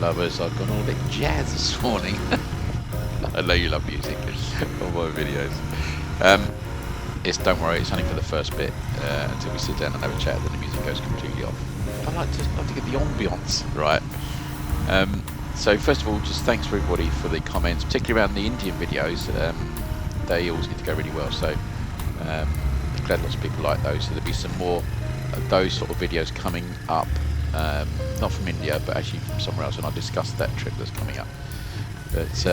lovers, I've gone all a bit jazz this morning. I know you love music on my videos. Don't worry, it's only for the first bit until we sit down and have a chat, then the music goes completely off. I like to get the ambience right. So first of all, just thanks for everybody for the comments, particularly around the Indian videos. They always get to go really well, so I'm glad lots of people like those. So there'll be some more of those sort of videos coming up, not from India, but actually from somewhere else, and I'll discuss that trip that's coming up. But it's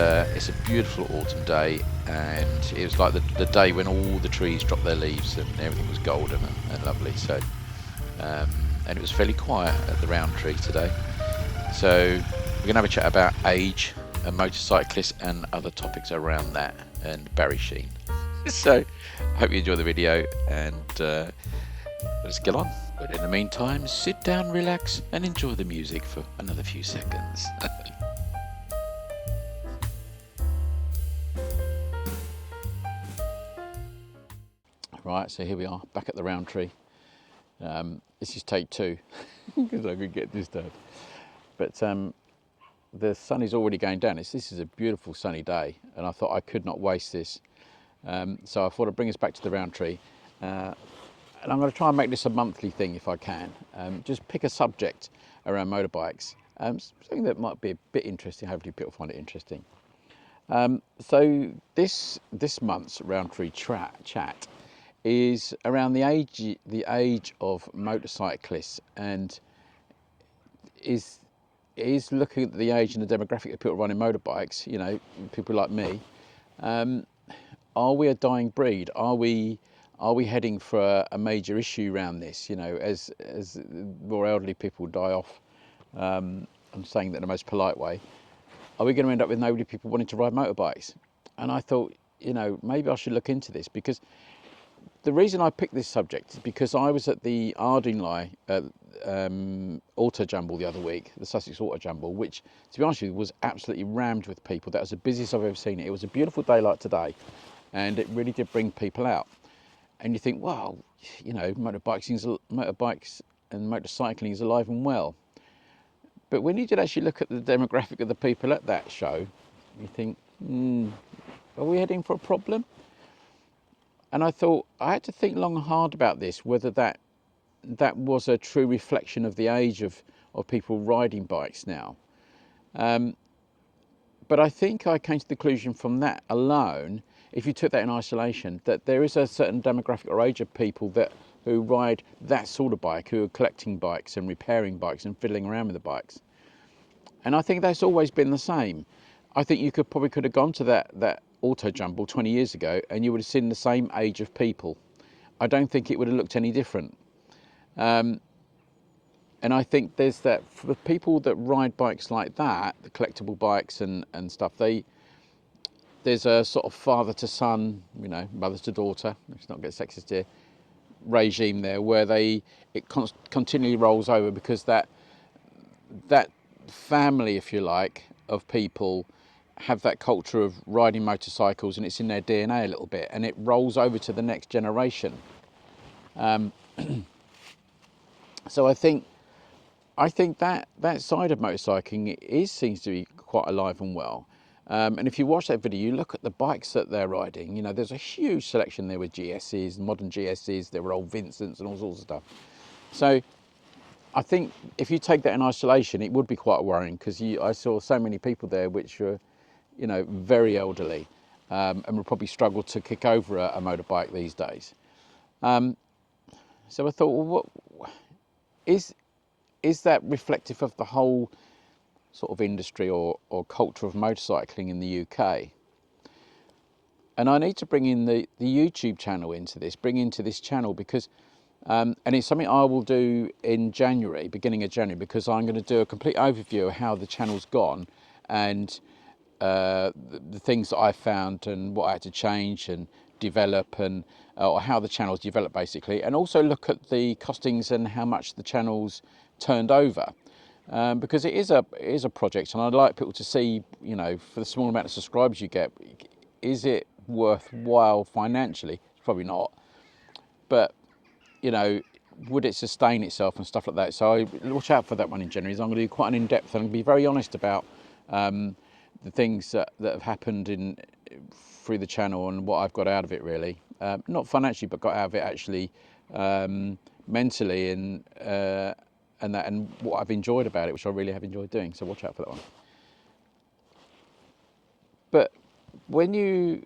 a beautiful autumn day, and it was like the day when all the trees dropped their leaves and everything was golden and lovely. So, and it was fairly quiet at the roundtree today. So we're going to have a chat about age and motorcyclists and other topics around that, and Barry Sheenes. So I hope you enjoy the video, and let's get on. But in the meantime, sit down, relax, and enjoy the music for another few seconds. Right, so here we are, back at the roundtree. This is take 2, because I could get disturbed. But the sun is already going down. This is a beautiful sunny day, and I thought I could not waste this. So I thought I'd bring us back to the roundtree. And I'm going to try and make this a monthly thing if I can. Just pick a subject around motorbikes. Something that might be a bit interesting. Hopefully people find it interesting. So this month's roundtree chat is around the age of motorcyclists, and is looking at the age and the demographic of people running motorbikes. You know, people like me. Are we a dying breed? Are we heading for a major issue around this? You know, as more elderly people die off. I'm saying that in the most polite way. Are we going to end up with nobody people wanting to ride motorbikes? And I thought, you know, maybe I should look into this, because the reason I picked this subject is because I was at the Ardingly Auto Jumble the other week, the Sussex Auto Jumble, which, to be honest with you, was absolutely rammed with people. That was the busiest I've ever seen it. It was a beautiful day like today, and it really did bring people out. And you think, wow, you know, motorbikes and motorcycling is alive and well. But when you did actually look at the demographic of the people at that show, you think, are we heading for a problem? And I thought, I had to think long and hard about this, whether that was a true reflection of the age of people riding bikes now. But I think I came to the conclusion from that alone, if you took that in isolation, that there is a certain demographic or age of people who ride that sort of bike, who are collecting bikes and repairing bikes and fiddling around with the bikes. And I think that's always been the same. I think you probably could have gone to that Auto Jumble 20 years ago and you would have seen the same age of people. I don't think it would have looked any different. And I think there's that, for the people that ride bikes like that, the collectible bikes and stuff, there's a sort of father to son, you know, mother to daughter, let's not get sexist here, regime there, where it continually rolls over, because that family, if you like, of people have that culture of riding motorcycles, and it's in their DNA a little bit, and it rolls over to the next generation. So I think that side of motorcycling seems to be quite alive and well. And if you watch that video, you look at the bikes that they're riding, you know, there's a huge selection there with GSs, modern GSs, there were old Vincents and all sorts of stuff. So I think if you take that in isolation, it would be quite worrying, because I saw so many people there which were, you know, very elderly, and would probably struggle to kick over a motorbike these days. So I thought, well, what is that reflective of the whole sort of industry or culture of motorcycling in the UK? And I need to bring in the YouTube channel into this, because and it's something I will do in January, beginning of January, because I'm going to do a complete overview of how the channel's gone, and the things that I found and what I had to change and develop, and or how the channel's developed basically, and also look at the costings and how much the channel's turned over, because it is a project, and I'd like people to see, you know, for the small amount of subscribers you get, is it worthwhile financially? Probably not, but you know, would it sustain itself and stuff like that. So I watch out for that one in January. I'm going to do quite an in-depth, and I'm going to be very honest about the things that have happened through the channel and what I've got out of it, really. Not financially, but got out of it actually mentally, and what I've enjoyed about it, which I really have enjoyed doing. So watch out for that one. But when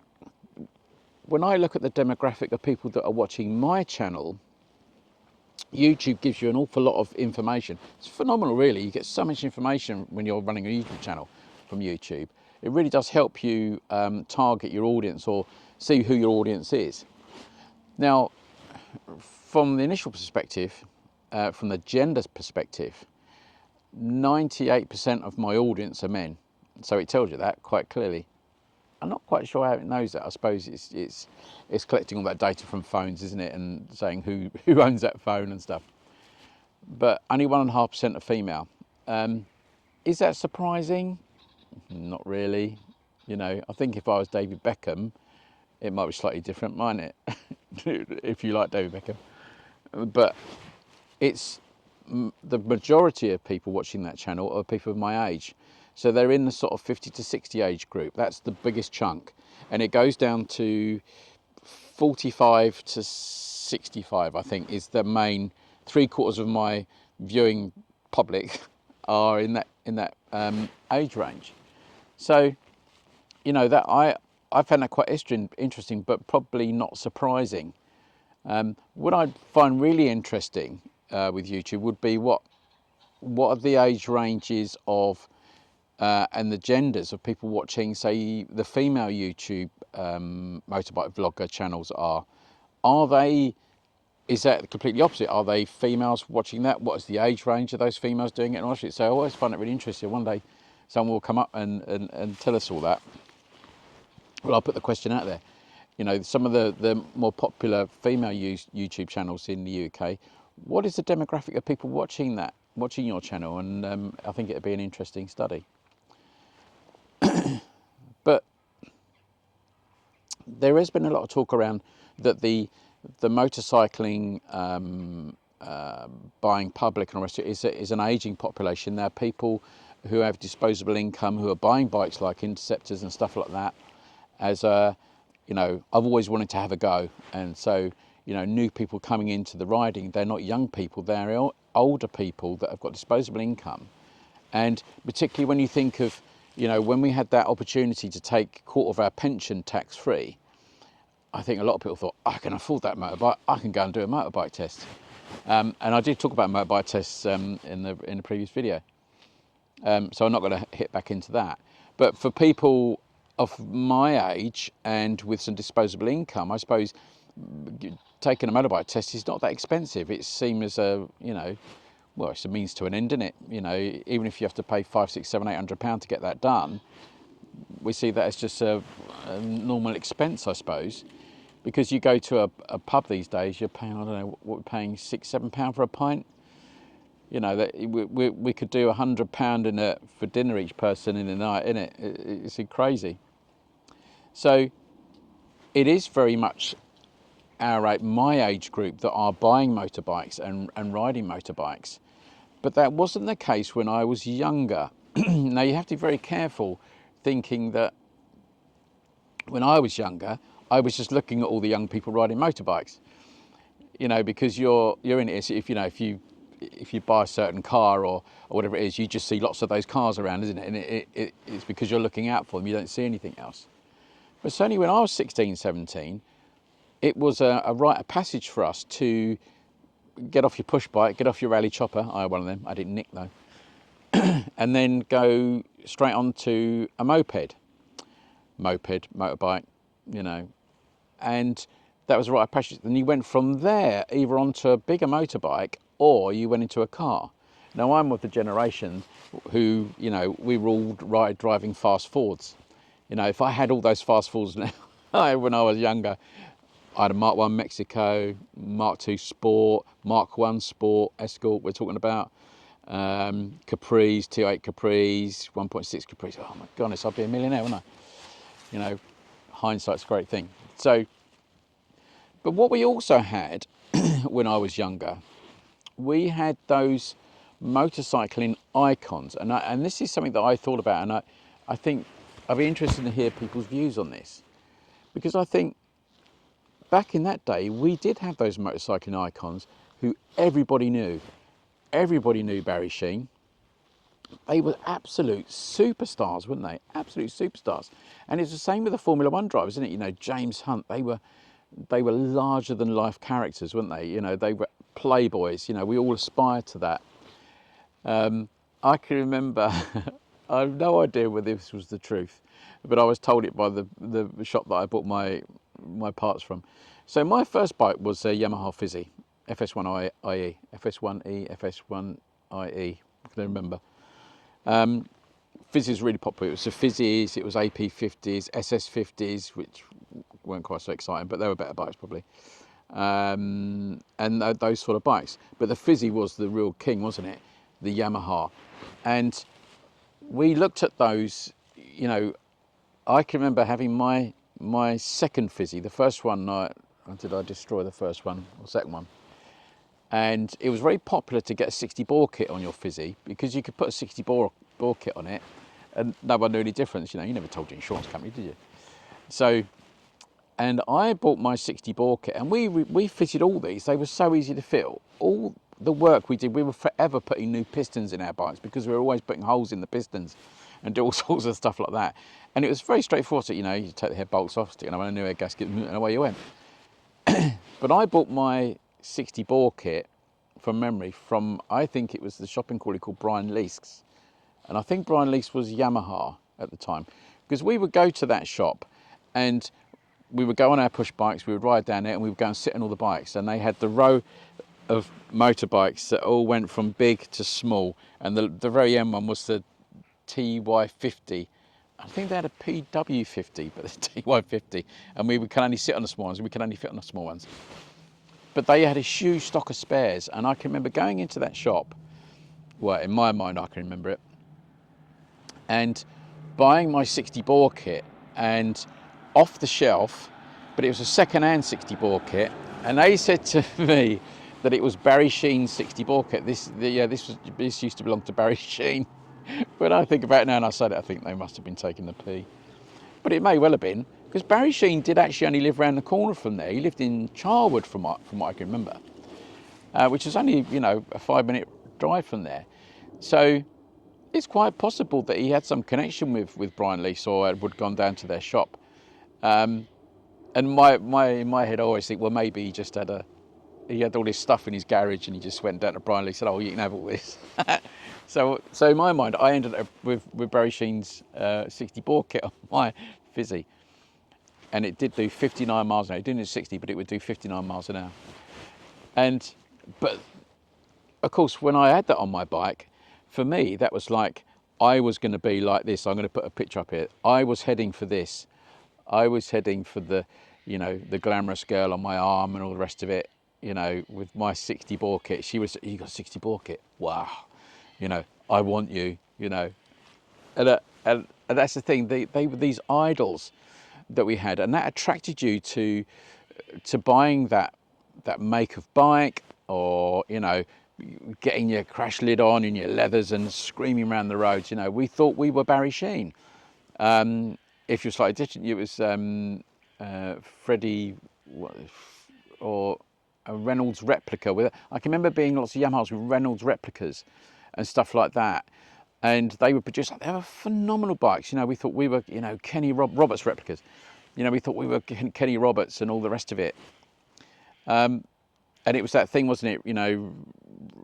I look at the demographic of people that are watching my channel, YouTube gives you an awful lot of information. It's phenomenal, really. You get so much information when you're running a YouTube channel from YouTube. It really does help you target your audience or see who your audience is. Now, from the initial perspective, from the gender perspective, 98% of my audience are men. So it tells you that quite clearly. I'm not quite sure how it knows that. I suppose it's collecting all that data from phones, isn't it, and saying who owns that phone and stuff. But only 1.5% are female. Is that surprising? Not really. You know, I think if I was David Beckham, it might be slightly different, mightn't it? If you like David Beckham. But it's the majority of people watching that channel are people of my age. So they're in the sort of 50 to 60 age group. That's the biggest chunk. And it goes down to 45 to 65, I think, is the main. 3/4 of my viewing public are in that age range. So, you know, that I found that quite interesting, but probably not surprising. What I'd find really interesting with YouTube would be what are the age ranges of and the genders of people watching, say, the female YouTube motorbike vlogger channels are they, is that completely opposite? Are they females watching that? What is the age range of those females doing it? And watching it? So I always find it really interesting. One day someone will come up and tell us all that. Well, I'll put the question out there. You know, some of the more popular female YouTube channels in the UK, what is the demographic of people watching your channel? And I think it'd be an interesting study. But there has been a lot of talk around that the motorcycling buying public and all the rest of it is an ageing population. There are people who have disposable income who are buying bikes like Interceptors and stuff like that. As you know, I've always wanted to have a go, and so, you know, new people coming into the riding, they're not young people, they're older people that have got disposable income. And particularly when you think of, you know, when we had that opportunity to take 1/4 of our pension tax free, I think a lot of people thought, I can afford that motorbike, I can go and do a motorbike test. And I did talk about motorbike tests in the previous video. So I'm not going to hit back into that. But for people of my age and with some disposable income, I suppose taking a motorbike test is not that expensive. It seems as a, you know, well, it's a means to an end, isn't it? You know, even if you have to pay £500, £600, £700, £800 to get that done, we see that as just a normal expense, I suppose. Because you go to a pub these days, you're paying, I don't know, what we're paying, £6, £7 for a pint. You know, that we could do £100 for dinner each person in a night, innit? It's crazy. So it is very much my age group that are buying motorbikes and riding motorbikes. But that wasn't the case when I was younger. Now you have to be very careful thinking that when I was younger, I was just looking at all the young people riding motorbikes. You know, because you're in it. If you know, if you buy a certain car or whatever it is, you just see lots of those cars around, isn't it? And it's because you're looking out for them. You don't see anything else. But certainly when I was 16, 17, it was a rite of passage for us to get off your push bike, get off your rally chopper. I had one of them. I didn't nick though. And then go straight on to a moped, motorbike, you know. And that was a rite of passage. Then you went from there either onto a bigger motorbike or you went into a car. Now I'm of the generation who, you know, we were all driving fast Fords. You know, if I had all those fast Fords now, when I was younger, I had a Mark 1 Mexico, Mark 2 Sport, Mark 1 Sport, Escort we're talking about, Capris, 2.8 Capris, 1.6 Capris. Oh my goodness, I'd be a millionaire, wouldn't I? You know, hindsight's a great thing. So, but what we also had when I was younger we had those motorcycling icons, and this is something that I thought about, and I think I'd be interested to hear people's views on this, because I think back in that day we did have those motorcycling icons who everybody knew. Everybody knew Barry Sheen. They were absolute superstars, weren't they? Absolute superstars. And it's the same with the Formula One drivers, isn't it? You know, James Hunt, they were larger than life characters, weren't they? You know, they were playboys. You know, we all aspired to that. I can remember, I have no idea whether this was the truth, but I was told it by the shop that I bought my parts from. So my first bike was a Yamaha FSIE, FS1IE, FS1E, FS1IE, I can remember. FSIE is really popular. It was the FSIEs, it was AP50s, SS50s, which weren't quite so exciting, but they were better bikes probably. And those sort of bikes. But the FSIE was the real king, wasn't it? The Yamaha. And we looked at those, you know, I can remember having my second FSIE, the first one, did I destroy the first one or second one? And it was very popular to get a 60 bore kit on your FSIE because you could put a 60 bore kit on it and no one knew any difference. You know, you never told your insurance company, did you? So, and I bought my 60 bore kit and we fitted all these. They were so easy to fit. All the work we did, we were forever putting new pistons in our bikes because we were always putting holes in the pistons and do all sorts of stuff like that. And it was very straightforward. You know, you take the head bolts off, stick another new air gasket, and away you went. But I bought my 60 bore kit from memory from, I think it was the shopping called Brian Leask's. And I think Brian Leask was Yamaha at the time. Because we would go to that shop and we would go on our push bikes, we would ride down there and we would go and sit on all the bikes. And they had the row of motorbikes that all went from big to small. And the very end one was the TY50. I think they had a PW50, but the TY50. And we could only sit on the small ones, we could only fit on the small ones. But they had a huge stock of spares, and I can remember going into that shop, well, in my mind I can remember it, and buying my 60 bore kit, and off the shelf, but it was a second-hand 60 bore kit, and they said to me that it was Barry Sheenes 60 bore kit. This used to belong to Barry Sheen. When I think about it now and I said it, I think they must have been taking the pee. But it may well have been, because Barry Sheen did actually only live around the corner from there. He lived in Charwood, from what I can remember, which is only, you know, a 5-minute drive from there. So it's quite possible that he had some connection with Brian Leask or would gone down to their shop. And in my head, I always think, well, maybe he just had all this stuff in his garage and he just went down to Brian Leask and said, oh, you can have all this. So in my mind, I ended up with Barry Sheen's 60 bore kit on my FSIE. And it did do 59 miles an hour. It didn't do 60, but it would do 59 miles an hour. But of course, when I had that on my bike, for me, that was like, I was going to be like this. I'm going to put a picture up here. I was heading for this. I was heading for the, you know, the glamorous girl on my arm and all the rest of it, you know, with my 60 bore kit. You got a 60 bore kit? Wow. You know, I want you, you know. And that's the thing. They were these idols that we had, and that attracted you to buying that make of bike, or, you know, getting your crash lid on and your leathers and screaming around the roads. You know, we thought we were Barry Sheen. If you're slightly different, it was Freddie or a Reynolds replica. I can remember being lots of Yamahas with Reynolds replicas and stuff like that. And they would produce, they were phenomenal bikes. You know, we thought we were, you know, Kenny Roberts replicas. You know, we thought we were Kenny Roberts and all the rest of it. And it was that thing, wasn't it? You know,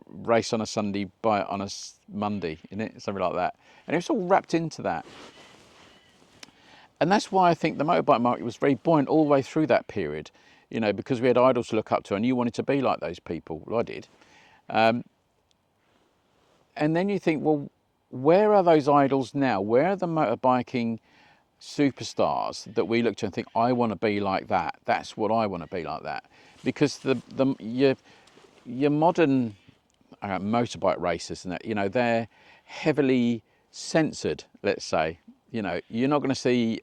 race on a Sunday, buy it on a Monday, innit? Something like that. And it was all wrapped into that. And that's why I think the motorbike market was very buoyant all the way through that period, you know, because we had idols to look up to and you wanted to be like those people. Well, I did. And then you think, well, where are those idols now? Where are the motorbiking superstars that we look to and think, I want to be like that? That's what I want to be like that. Because your modern motorbike racers and that, you know, they're heavily censored, let's say. You know, you're not going to see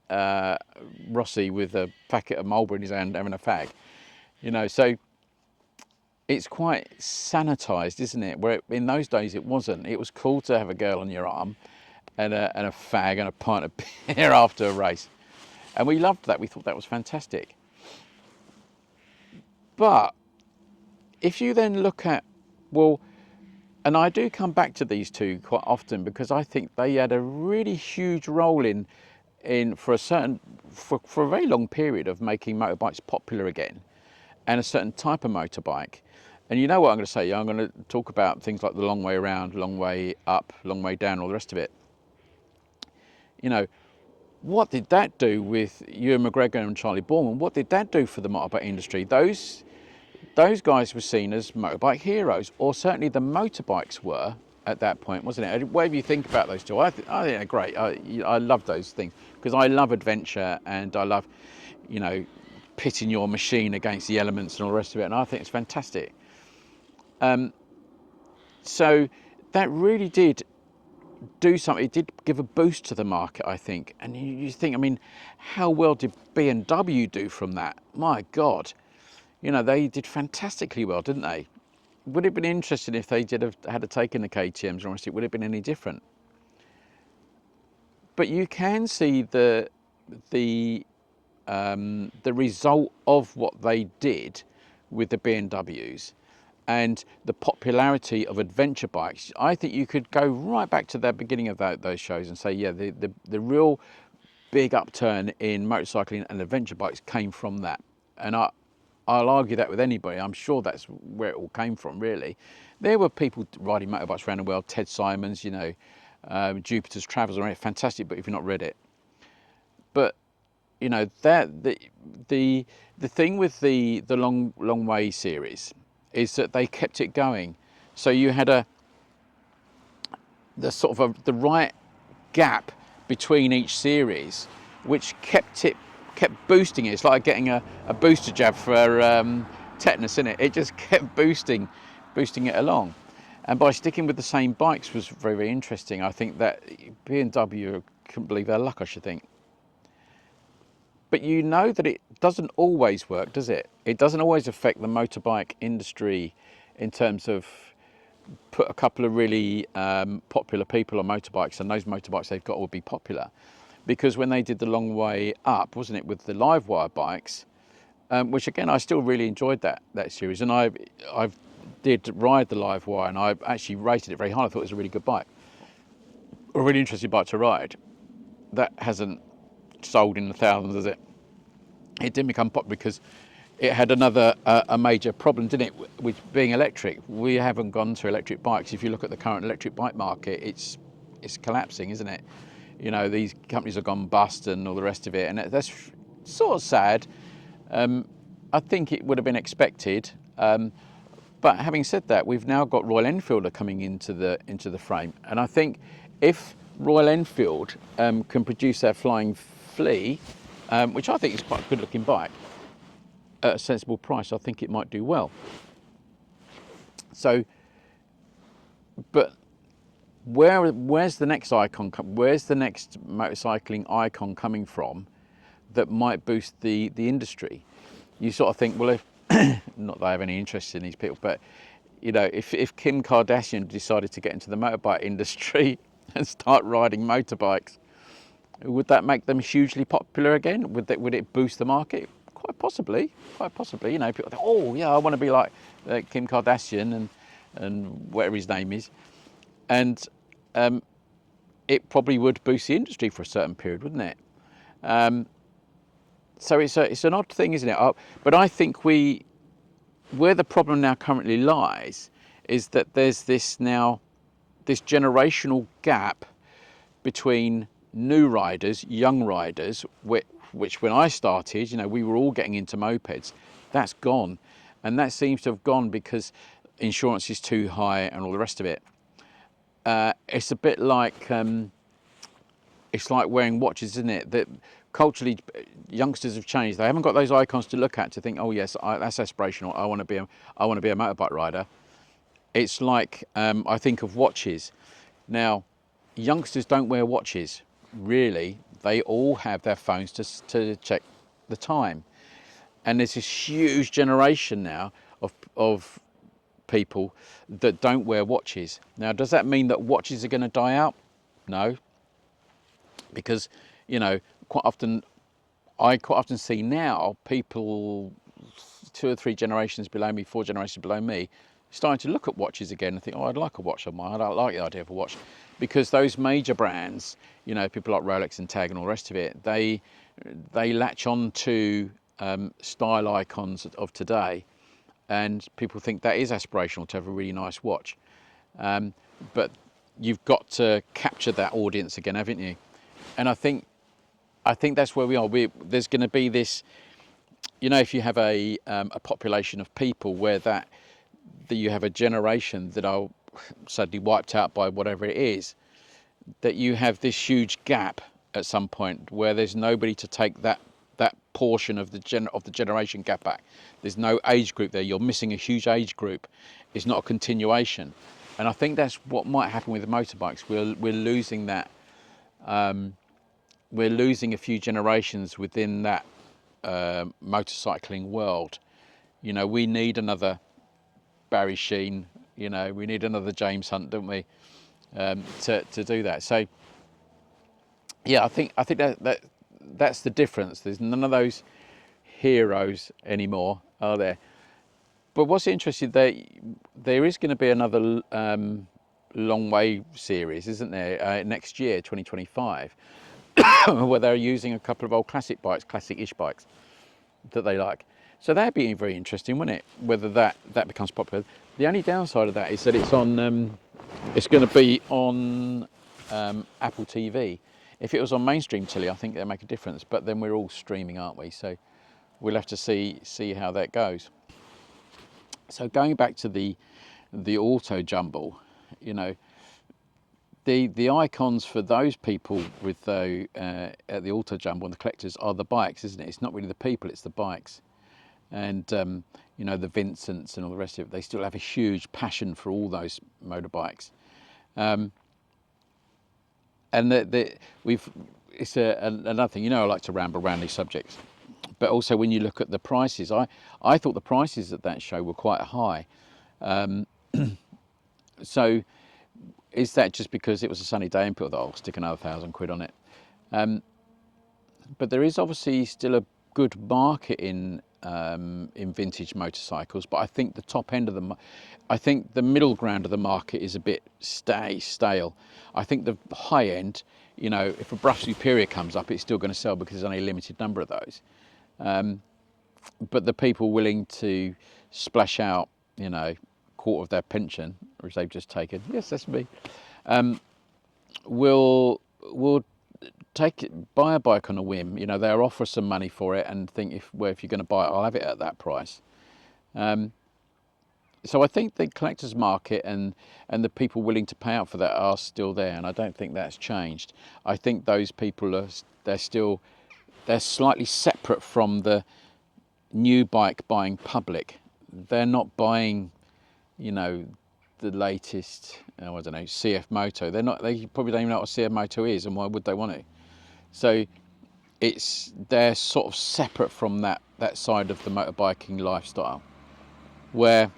Rossi with a packet of Marlboro in his hand having a fag. You know, so it's quite sanitized, isn't it? Where in those days it wasn't. It was cool to have a girl on your arm and a fag and a pint of beer after a race. And we loved that. We thought that was fantastic. But if you then look at, well, and I do come back to these two quite often because I think they had a really huge role in for a very long period of making motorbikes popular again, and a certain type of motorbike. And you know what I'm going to say? I'm going to talk about things like the long way around, long way up, long way down, all the rest of it. You know, what did that do with Ewan McGregor and Charlie Borman? What did that do for the motorbike industry? Those guys were seen as motorbike heroes, or certainly the motorbikes were at that point, wasn't it? Whatever you think about those two, I think they're great. I love those things because I love adventure and I love, you know, pitting your machine against the elements and all the rest of it, and I think it's fantastic. So that really did do something. It did give a boost to the market, I think. And you think, I mean, how well did B&W do from that? My God, you know, they did fantastically well, didn't they? Would it have been interesting if they did have had taken the KTMs, or honestly, would it have been any different? But you can see the result of what they did with the B&Ws and the popularity of adventure bikes. I think you could go right back to the beginning of those shows and say, yeah, the real big upturn in motorcycling and adventure bikes came from that. And I'll argue that with anybody. I'm sure that's where it all came from, really. There were people riding motorbikes around the world. Ted Simons, you know, Jupiter's Travels, a fantastic book if you've not read it. But you know, that the thing with the long way series is that they kept it going. So you had the right gap between each series, which kept boosting it. It's like getting a booster jab for tetanus, isn't it? It just kept boosting it along. And by sticking with the same bikes was very, very interesting. I think that B&W couldn't believe their luck, I should think. But you know that it doesn't always work, does it? It doesn't always affect the motorbike industry in terms of put a couple of really popular people on motorbikes and those motorbikes they've got will be popular. Because when they did the long way up, wasn't it, with the live wire bikes, which again, I still really enjoyed that series. And I did ride the live wire and I actually rated it very hard. I thought it was a really good bike, a really interesting bike to ride. That hasn't sold in the thousands, has it? It didn't become popular because it had another a major problem, didn't it, with being electric. We haven't gone to electric bikes. If you look at the current electric bike market, it's collapsing, isn't it? You know, these companies have gone bust and all the rest of it, and that's sort of sad. I think it would have been expected, but having said that, we've now got Royal Enfield coming into the frame, and I think if Royal Enfield can produce their Flying Flea, which I think is quite a good looking bike, at a sensible price, I think it might do well. So, but where's the next icon? Where's the next motorcycling icon coming from that might boost the industry? You sort of think, well, if not that I have any interest in these people, but you know, if Kim Kardashian decided to get into the motorbike industry and start riding motorbikes, would that make them hugely popular again? Would it boost the market? Quite possibly. You know, people think, oh yeah, I want to be like Kim Kardashian and whatever his name is, and it probably would boost the industry for a certain period, wouldn't it? So it's an odd thing, isn't it? But I think where the problem now currently lies is that there's this generational gap between new riders, young riders, which when I started, you know, we were all getting into mopeds. That's gone, and that seems to have gone because insurance is too high and all the rest of it. It's a bit like it's like wearing watches, isn't it? That culturally, youngsters have changed. They haven't got those icons to look at to think, oh yes, that's aspirational. I want to be a motorbike rider. It's like I think of watches. Now, youngsters don't wear watches. Really, they all have their phones to check the time, and there's this huge generation now of people that don't wear watches. Now, does that mean that watches are going to die out? No, because, you know, I quite often see now people 2 or 3 generations below me, 4 generations below me, starting to look at watches again and think, oh, I'd like a watch on mine. I don't like the idea of a watch, because those major brands, you know, people like Rolex and Tag and all the rest of it, they latch on to style icons of today, and people think that is aspirational to have a really nice watch. But you've got to capture that audience again, haven't you? And I think that's where we are. There's going to be this, you know, if you have a population of people where that you have a generation that are suddenly wiped out by whatever it is, that you have this huge gap at some point where there's nobody to take that portion of the generation gap back. There's no age group there. You're missing a huge age group. It's not a continuation, and I think that's what might happen with the motorbikes. We're losing that. We're losing a few generations within that motorcycling world. You know, we need another Barry Sheenes, you know, we need another James Hunt, don't we, to do that. So yeah, I think that's the difference. There's none of those heroes anymore, are there? But what's interesting, there is going to be another long way series, isn't there, next year, 2025, where they're using a couple of old classic bikes, classic-ish bikes that they like. So that'd be very interesting, wouldn't it? Whether that becomes popular. The only downside of that is that it's on. It's going to be on Apple TV. If it was on mainstream telly, I think that'd make a difference. But then we're all streaming, aren't we? So we'll have to see how that goes. So going back to the auto jumble, you know, the icons for those people with at the auto jumble and the collectors are the bikes, isn't it? It's not really the people, it's the bikes. And you know, the Vincents and all the rest of it, they still have a huge passion for all those motorbikes. And it's another thing, you know, I like to ramble around these subjects, but also when you look at the prices, I thought the prices at that show were quite high. So is that just because it was a sunny day and people thought, oh, I'll stick another £1,000 on it? But there is obviously still a good market in vintage motorcycles, but I think the top end of I think the middle ground of the market is a bit stale. I think the high end, you know, if a Brush Superior comes up, it's still going to sell because there's only a limited number of those. But the people willing to splash out, you know, quarter of their pension, which they've just taken, yes, that's me, will buy a bike on a whim. You know, they'll offer some money for it and think if you're going to buy it, I'll have it at that price. So I think the collector's market and the people willing to pay out for that are still there, and I don't think that's changed. I think those people they're slightly separate from the new bike buying public. They're not buying, you know, the latest, I don't know, CF Moto. They probably don't even know what a CF Moto is, and why would they want to? So they're sort of separate from that side of the motorbiking lifestyle, where,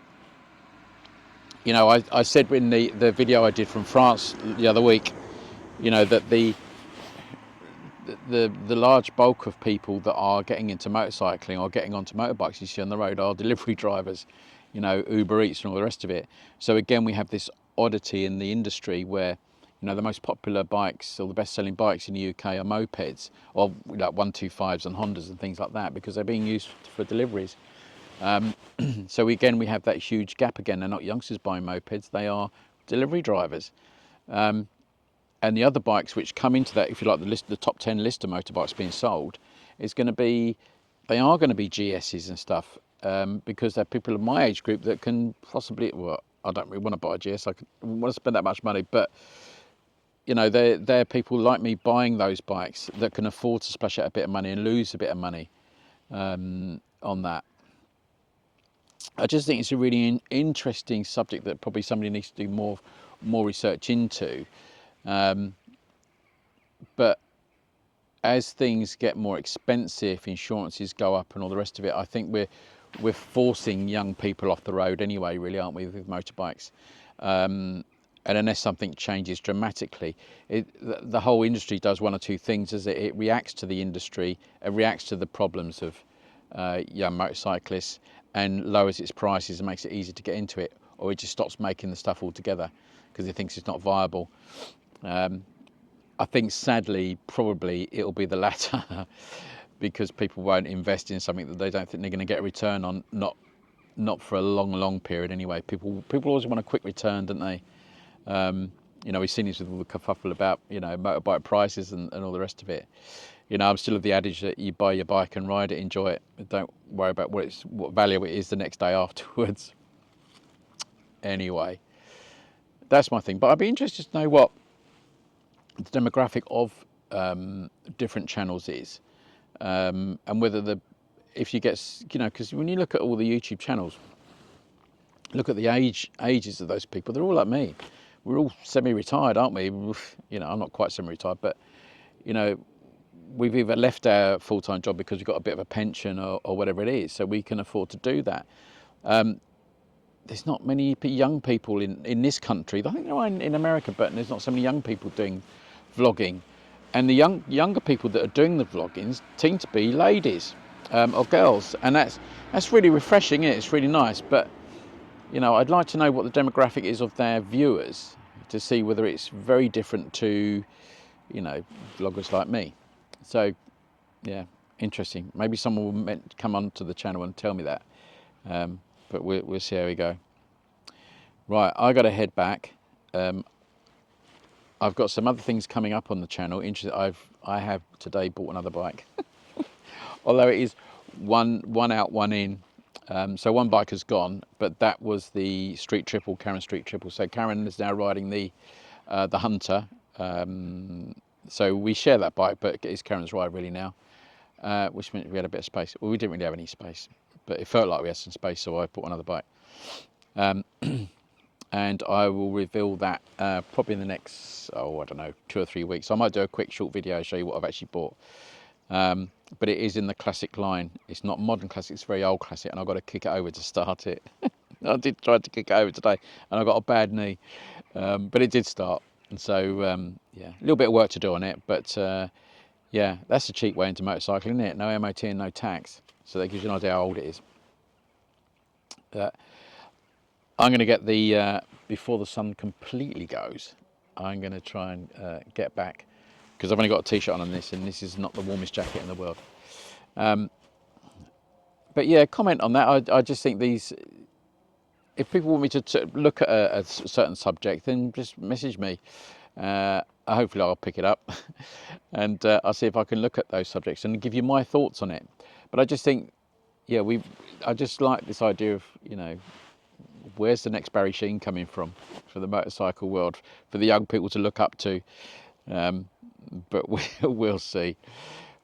you know, I said in the video I did from France the other week, you know, that the large bulk of people that are getting into motorcycling or getting onto motorbikes you see on the road are delivery drivers, you know, Uber Eats and all the rest of it. So again, we have this oddity in the industry where, you know, the most popular bikes or the best-selling bikes in the UK are mopeds, or like 125s and Hondas and things like that, because they're being used for deliveries. So again, we have that huge gap again. They're not youngsters buying mopeds; they are delivery drivers. And the other bikes which come into that, if you like, the top 10 list of motorbikes being sold, they are going to be GSs and stuff, because they're people of my age group that can possibly, well, I don't really want to buy a GS, I wouldn't want to spend that much money, but, you know, they're people like me buying those bikes that can afford to splash out a bit of money and lose a bit of money on that. I just think it's a really interesting subject that probably somebody needs to do more research into. But as things get more expensive, insurances go up and all the rest of it, I think we're forcing young people off the road anyway, really, aren't we, with motorbikes? And unless something changes dramatically, the whole industry does one or two things. It reacts to the industry, it reacts to the problems of young motorcyclists, and lowers its prices and makes it easy to get into it, or it just stops making the stuff altogether because it thinks it's not viable. I think sadly, probably it'll be the latter because people won't invest in something that they don't think they're going to get a return on, not for a long period anyway. People always want a quick return, don't they? You know, we've seen this with all the kerfuffle about, you know, motorbike prices and all the rest of it. You know, I'm still of the adage that you buy your bike and ride it, enjoy it. Don't worry about what value it is the next day afterwards. Anyway, that's my thing. But I'd be interested to know what the demographic of different channels is, and whether if you get, you know, because when you look at all the YouTube channels, look at the ages of those people, they're all like me. We're all semi-retired, aren't we? You know, I'm not quite semi-retired, but, you know, we've either left our full-time job because we've got a bit of a pension or whatever it is, so we can afford to do that. There's not many young people in this country. I think there are in America, but there's not so many young people doing vlogging. And the younger people that are doing the vlogging tend to be ladies or girls, and that's really refreshing, isn't it? It's really nice. But, you know, I'd like to know what the demographic is of their viewers to see whether it's very different to, you know, vloggers like me. So, yeah, interesting. Maybe someone will come onto the channel and tell me that. But we'll see how we go. Right, I got to head back. I've got some other things coming up on the channel. I have today bought another bike, although it is one out, one in. So one bike has gone, but that was the Street Triple, Karen Street Triple. So Karen is now riding the Hunter. So we share that bike, but it's Karen's ride really now, which meant we had a bit of space. Well, we didn't really have any space, but it felt like we had some space, so I bought another bike. And I will reveal that probably in the next, I don't know, 2 or 3 weeks. I might do a quick short video, show you what I've actually bought. But it is in the classic line. It's not modern classic, it's very old classic, and I've got to kick it over to start it. I did try to kick it over today, and I got a bad knee, but it did start. And so, yeah, a little bit of work to do on it, but yeah, that's a cheap way into motorcycling, isn't it? No MOT and no tax, so that gives you an idea how old it is. I'm going to get the, before the sun completely goes, I'm going to try and get back, because I've only got a t-shirt on this, and this is not the warmest jacket in the world. But yeah, comment on that. I just think these, if people want me to look at a certain subject, then just message me. Hopefully I'll pick it up and I'll see if I can look at those subjects and give you my thoughts on it. But I just think, yeah, I just like this idea of, you know, where's the next Barry Sheen coming from for the motorcycle world, for the young people to look up to. But we'll see.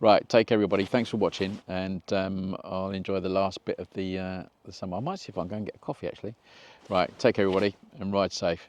Right, take care everybody. Thanks for watching, and I'll enjoy the last bit of the summer. I might see if I can go and get a coffee actually. Right, take care everybody and ride safe.